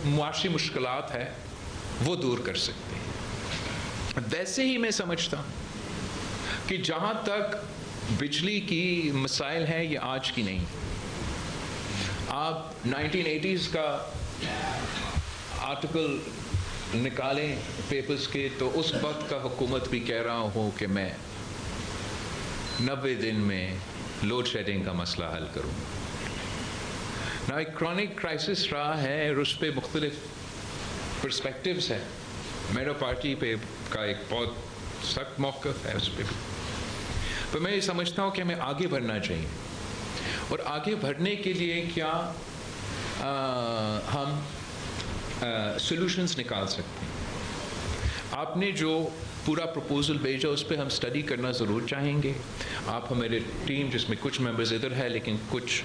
معاشی مشکلات ہے وہ دور کر سکتے ہیں۔ ویسے ہی میں سمجھتا ہوں کہ جہاں تک بجلی کی مسائل ہیں یہ آج کی نہیں، آپ 1980s کا آرٹیکل نکالیں پیپرز کے تو اس وقت کا حکومت بھی کہہ رہا ہوں کہ میں 90 دن میں لوڈ شیڈنگ کا مسئلہ حل کروں۔ ایک کرونک کرائسس رہا ہے اور اس پہ مختلف پرسپیکٹیوز ہیں۔ میرا پارٹی پہ کا ایک بہت سخت موقف ہے اس پہ بھی، پر میں یہ سمجھتا ہوں کہ ہمیں آگے بڑھنا چاہیے، اور آگے بڑھنے کے لیے کیا ہم سولوشنز نکال سکتے ہیں۔ آپ نے جو پورا پروپوزل بھیجا اس پہ ہم اسٹڈی کرنا ضرور چاہیں گے۔ آپ ہمارے ٹیم جس میں کچھ ممبرز ادھر ہے لیکن کچھ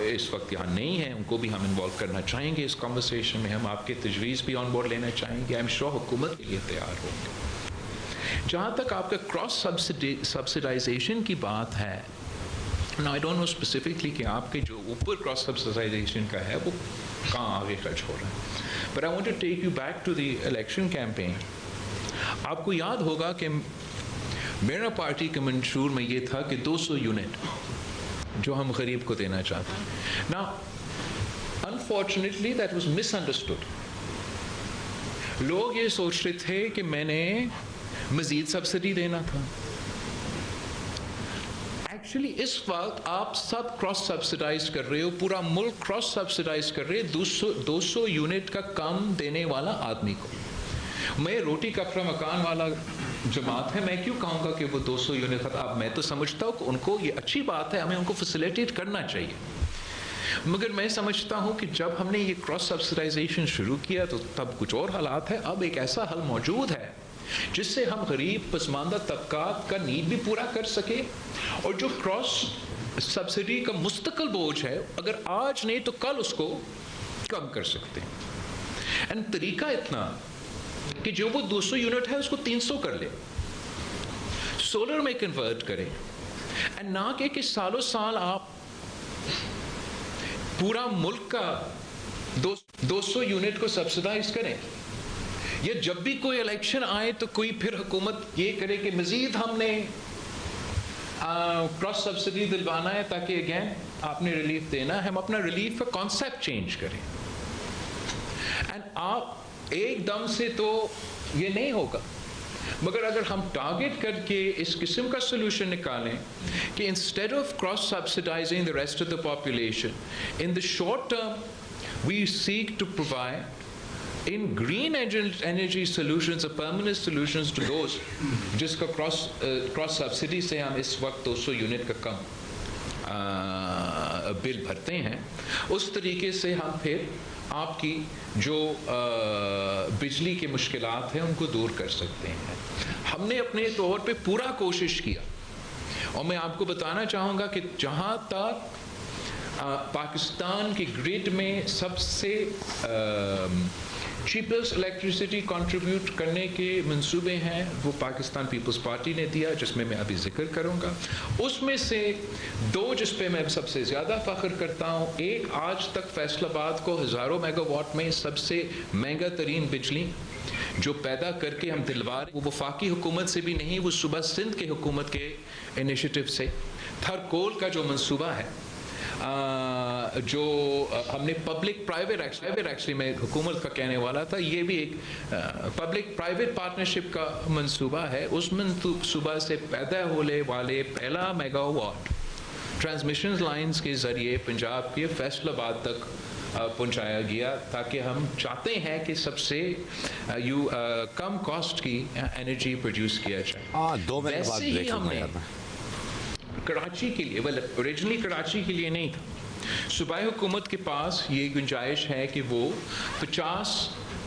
اس وقت یہاں نہیں ہیں، ان کو بھی ہم انوالو کرنا چاہیں گے اس کنورسیشن میں۔ ہم آپ کے تجویز بھی آن بورڈ لینا چاہیں گے۔ آئی ایم شیور حکومت کے لیے تیار ہوں گے۔ جہاں تک آپ کا کراس سبسیڈائزیشن کی بات ہے، Now I don't know specifically کہ آپ کے جو اوپر کراس سبسیڈائزیشن کا ہے وہ کہاں آگے خرچ ہو رہا ہے، but I want to take you back to the election campaign۔ آپ کو یاد ہوگا کہ میرا پارٹی کے منشور میں یہ تھا کہ 200 یونٹ جو ہم غریب کو دینا چاہتے ہیں۔ Now unfortunately that was misunderstood۔ لوگ یہ سوچ رہے تھے کہ میں نے مزید سبسڈی دینا تھا۔ ایکچولی اس وقت آپ سب کراس سبسیڈائز کر رہے ہو، پورا ملک کراس سبسیڈائز کر رہے 200 یونٹ کا کم دینے والا آدمی کو۔ میں روٹی کپڑا مکان والا جماعت ہے، میں کیوں کہوں گا کہ وہ 200 یونٹ تھا؟ اب میں تو سمجھتا ہوں کہ ان کو یہ اچھی بات ہے، ہمیں ان کو فیسیلیٹیٹ کرنا چاہیے، مگر میں سمجھتا ہوں کہ جب ہم نے یہ کراس سبسیڈائزیشن شروع کیا تو تب کچھ اور حالات ہیں۔ اب ایک ایسا حل موجود ہے جس سے ہم غریب پسماندہ طبقات کا نیڈ بھی پورا کر سکے، اور جو کراس سبسڈی کا مستقل بوجھ ہے اگر آج نہیں تو کل اس کو کم کر سکتے ہیں۔ اینڈ طریقہ اتنا کہ جو وہ 200 یونٹ ہے اس کو 300 کر لے، سولر میں کنورٹ کرے، اینڈ نہ کہ سالوں سال آپ پورا ملک کا 200 یونٹ کو سبسیڈائز کریں، یا جب بھی کوئی الیکشن آئے تو کوئی پھر حکومت یہ کرے کہ مزید ہم نے کراس سبسڈی دلوانا ہے تاکہ اگین آپ نے ریلیف دینا ہے۔ ہم اپنا ریلیف کا کانسیپٹ چینج کریں، اینڈ آپ ایک دم سے تو یہ نہیں ہوگا، مگر اگر ہم ٹارگٹ کر کے اس قسم کا سولوشن نکالیں کہ instead of cross subsidizing the rest of the population, in the short term we seek to provide in green energy solutions or permanent solutions to those جس کا cross subsidy سے ہم اس وقت 200 یونٹ کا کم بل بھرتے ہیں، اس طریقے سے ہم پھر آپ کی جو بجلی کے مشکلات ہیں ان کو دور کر سکتے ہیں۔ ہم نے اپنے طور پہ پورا کوشش کیا، اور میں آپ کو بتانا چاہوں گا کہ جہاں تک پاکستان کی گریڈ میں سب سے چیپسٹ الیکٹریسٹی کنٹریبیوٹ کرنے کے منصوبے ہیں وہ پاکستان پیپلز پارٹی نے دیا، جس میں ابھی ذکر کروں گا۔ اس میں سے 2 جس پہ میں سب سے زیادہ فخر کرتا ہوں، ایک آج تک فیصل آباد کو ہزاروں میگا واٹ میں سب سے مہنگا ترین بجلی جو پیدا کر کے ہم دلوا رہے، وہ وفاقی حکومت سے بھی نہیں، وہ صوبہ سندھ کے حکومت کے انیشیٹو سے تھرکول کا جو منصوبہ ہے، جو ہم نے پبلک پرائیویٹ ایکچولی میں حکومت کا کہنے والا تھا، یہ بھی ایک پبلک پرائیویٹ پارٹنرشپ کا منصوبہ ہے۔ اس منصوبہ سے پیدا ہونے والے پہلا میگا واٹ ٹرانسمیشن لائنز کے ذریعے پنجاب کے فیصل آباد تک پہنچایا گیا، تاکہ ہم چاہتے ہیں کہ سب سے کم کاسٹ کی انرجی پروڈیوس کیا جائے۔ ویسے ہی ہم نے کراچی کے لیے، اوریجنلی کراچی کے لیے نہیں تھا، صوبائی حکومت کے پاس یہ گنجائش ہے کہ وہ 50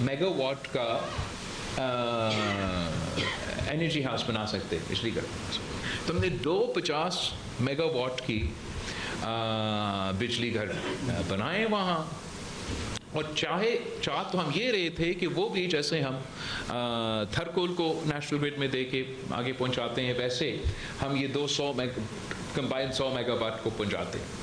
میگا واٹ کا انرجی ہاؤس بنا سکتے، بجلی گھر، تو ہم نے 50 میگا واٹ کی بجلی گھر بنائے وہاں، اور چاہ تو ہم یہ رہے تھے کہ وہ بھی جیسے ہم تھرکول کو نیشنل گرڈ میں دے کے آگے پہنچاتے ہیں، ویسے ہم یہ 200 کمبائن 100 میگا واٹ کو پہنچاتے ہیں۔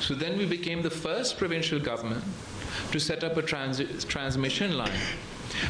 So then we became the first provincial government to set up a transmission line.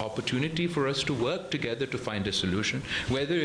opportunity for us to work together to find a solution, whether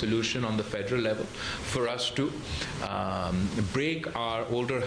solution on the federal level for us to break our older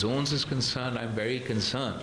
zones is concerned, I'm very concerned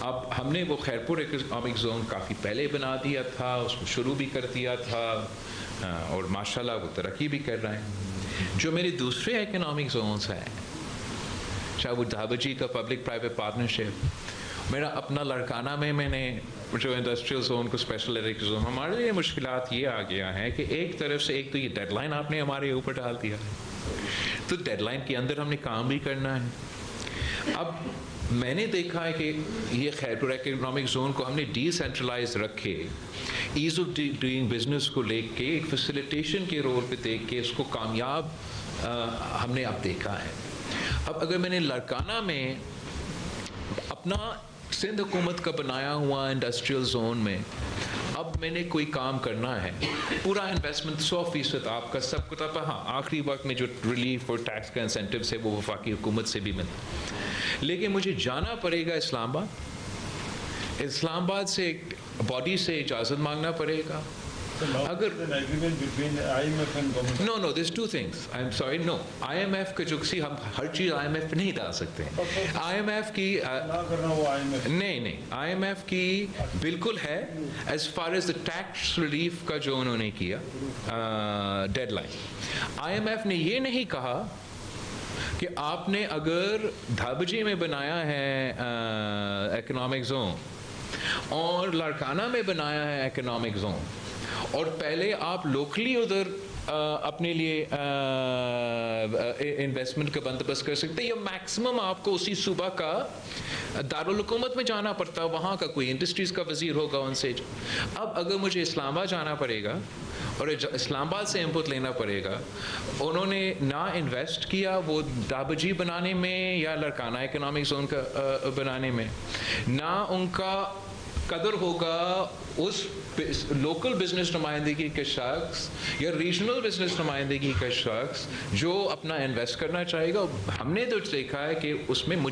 اب ہم نے وہ Khairpur economic zone کافی پہلے بنا دیا تھا, اس کو شروع بھی کر دیا تھا, اور ماشاءاللہ وہ ترقی بھی کر رہے ہیں. جو میرے دوسرے اکنامک زونس ہیں, چاہے وہ دھابجی کا پبلک پرائیویٹ پارٹنرشپ, میرا اپنا لڑکانہ میں نے جو انڈسٹریل زون کو اسپیشل ایریک زون, ہمارے لیے مشکلات یہ آ گیا ہے کہ ایک طرف سے ایک تو یہ ڈیڈ لائن آپ نے ہمارے اوپر ڈال دیا ہے, تو ڈیڈ لائن کے اندر ہم نے کام بھی کرنا ہے. اب میں نے دیکھا ہے کہ یہ خیرپور اکنامک زون کو ہم نے ڈی سینٹرلائز رکھے, ایز آف ڈوئنگ بزنس کو لے کے ایک فیسیلیٹیشن کے رول پہ دیکھ کے اس کو کامیاب ہم نے اب دیکھا ہے. اب اگر میں نے لڑکانہ میں اپنا سندھ حکومت کا بنایا ہوا انڈسٹریل زون میں اب میں نے کوئی کام کرنا ہے, پورا انویسٹمنٹ 100% آپ کا سب کو, ہاں آخری وقت میں جو ریلیف اور ٹیکس کا انسینٹیو ہے وہ وفاقی حکومت سے بھی ملتا, لیکن مجھے جانا پڑے گا اسلام آباد, اسلام آباد سے ایک باڈی سے اجازت مانگنا پڑے گا. اگر no there's two things, I'm sorry, no IMF کا جو کسی ہم ہر چیز IMF پہ نہیں ڈال سکتے ہیں. IMF کی نہیں IMF کی بالکل ہے as far as the tax relief کا جو انہوں نے کیا ڈیڈ لائن. IMF نے یہ نہیں کہا کہ آپ نے اگر دھابجی میں بنایا ہے اکنامک زون اور لڑکانہ میں بنایا ہے اکنامک زون, اور پہلے آپ لوکلی ادھر اپنے لیے انویسٹمنٹ کا بندوبست کر سکتے, یا میکسیمم آپ کو اسی صوبہ کا دارالحکومت میں جانا پڑتا, وہاں کا کوئی انڈسٹریز کا وزیر ہوگا ان سے. اب اگر مجھے اسلام آباد جانا پڑے گا اور اسلام آباد سے انپٹ لینا پڑے گا, انہوں نے نہ انویسٹ کیا وہ دھابجی بنانے میں یا لڑکانہ اکنامک زون کا بنانے میں, نہ ان کا قدر ہوگا اس لوکل بزنس نمائندگی کے شخص یا ریجنل بزنس نمائندگی کا شخص جو اپنا انویسٹ کرنا چاہے گا. ہم نے تو دیکھا ہے کہ اس میں مجھے